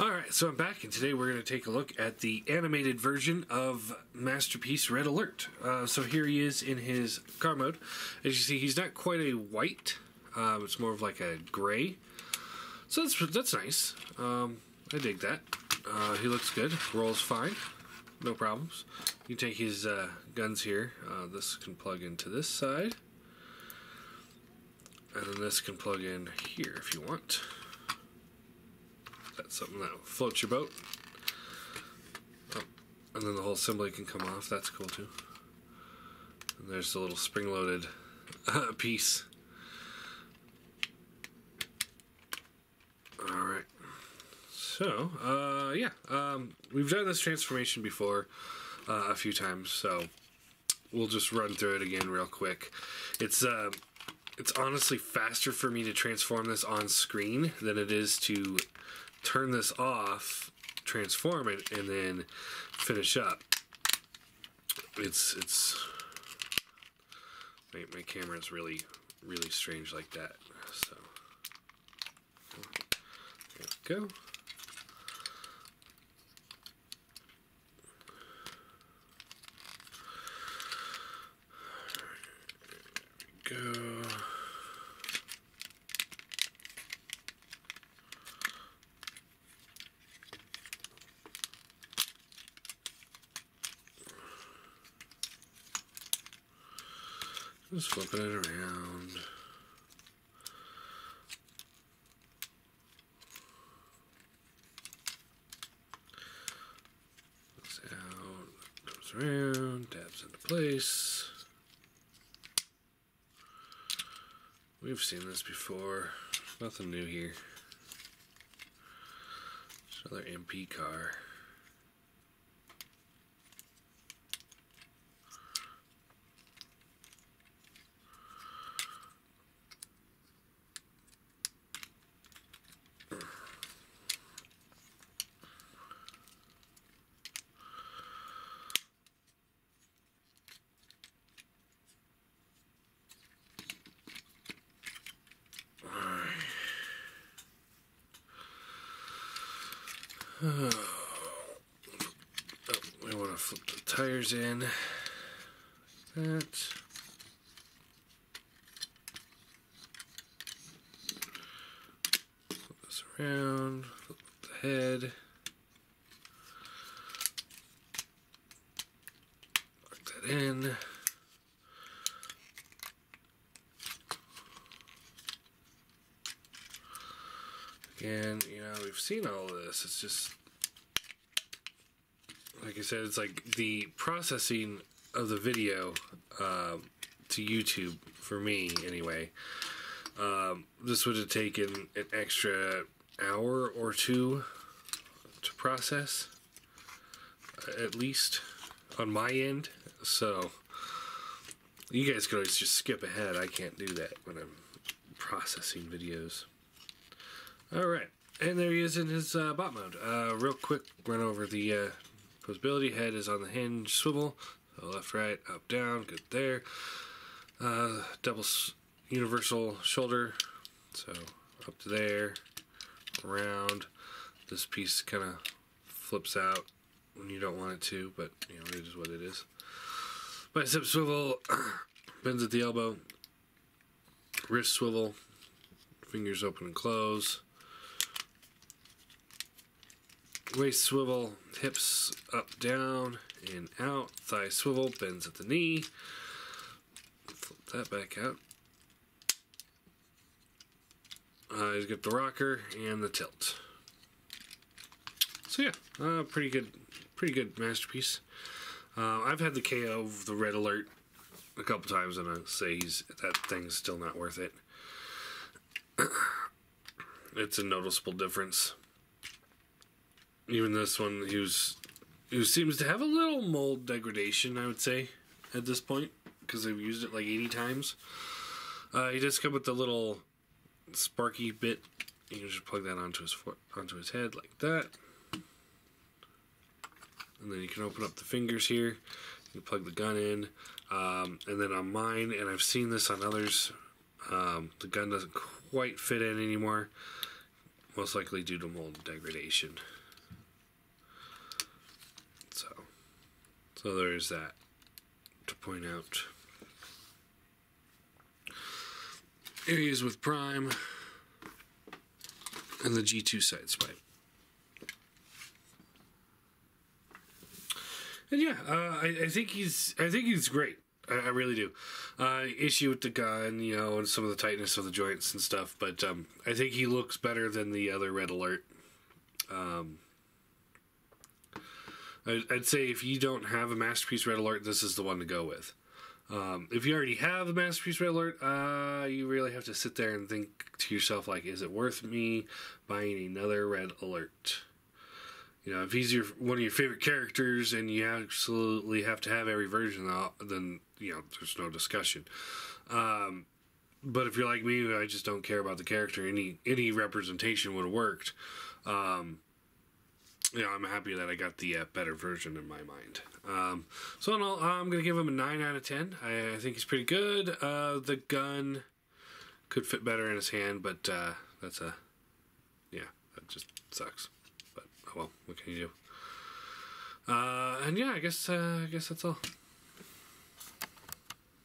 Alright, so I'm back, and today we're going to take a look at the animated version of Masterpiece Red Alert. So here he is in his car mode. As you see, he's not quite a white, it's more of like a gray. So that's nice. I dig that. He looks good, rolls fine, no problems. You take his guns here. This can plug into this side, and then this can plug in here if you want. That's something that floats your boat. Oh, and then the whole assembly can come off. That's cool too. And there's the little spring-loaded piece. Alright. So, we've done this transformation before a few times, so we'll just run through it again real quick. It's honestly faster for me to transform this on screen than it is to turn this off, transform it, and then finish up. My camera's really strange like that. So there we go. There we go. Just flipping it around. Looks out, comes around, taps into place. We've seen this before. Nothing new here. Just another MP car. Oh, we want to flip the tires in. That. Flip this around. Flip the head. Lock that in. Again, we've seen all of this. It's just, like I said, it's like the processing of the video to YouTube, for me anyway. This would have taken an extra hour or two to process, at least on my end. So you guys could always just skip ahead. I can't do that when I'm processing videos. Alright, and there he is in his bot mode. Real quick run over the posability. Head is on the hinge swivel, so left, right, up, down, good there. Double universal shoulder, so up to there, around. This piece kind of flips out when you don't want it to, but it is what it is. Bicep swivel, bends at the elbow, wrist swivel, fingers open and close. Waist swivel, hips up, down, in, out. Thigh swivel, bends at the knee. Flip that back out. He's got the rocker and the tilt. So yeah, pretty good masterpiece. I've had the KO of the Red Alert a couple times, and I say that thing's still not worth it. It's a noticeable difference. Even this one, he seems to have a little mold degradation, I would say, at this point, because I've used it like 80 times. He does come with the little sparky bit. You can just plug that onto his head like that. And then you can open up the fingers here. You can plug the gun in. And then on mine, and I've seen this on others, the gun doesn't quite fit in anymore. most likely due to mold degradation. So there's that to point out. Areas with prime and the G2 side swipe. And yeah, I think he's great. I really do. Issue with the gun, you know, and some of the tightness of the joints and stuff, but I think he looks better than the other Red Alert. I'd say if you don't have a Masterpiece Red Alert, this is the one to go with. If you already have a Masterpiece Red Alert, you really have to sit there and think to yourself, like, is it worth me buying another Red Alert? You know, if he's one of your favorite characters and you absolutely have to have every version, then, you know, there's no discussion. But if you're like me, I just don't care about the character. Any representation would have worked. You know, I'm happy that I got the better version in my mind. So in all, I'm going to give him a 9 out of 10. I think he's pretty good. The gun could fit better in his hand, but that just sucks. But, oh well, what can you do? And yeah, I guess that's all.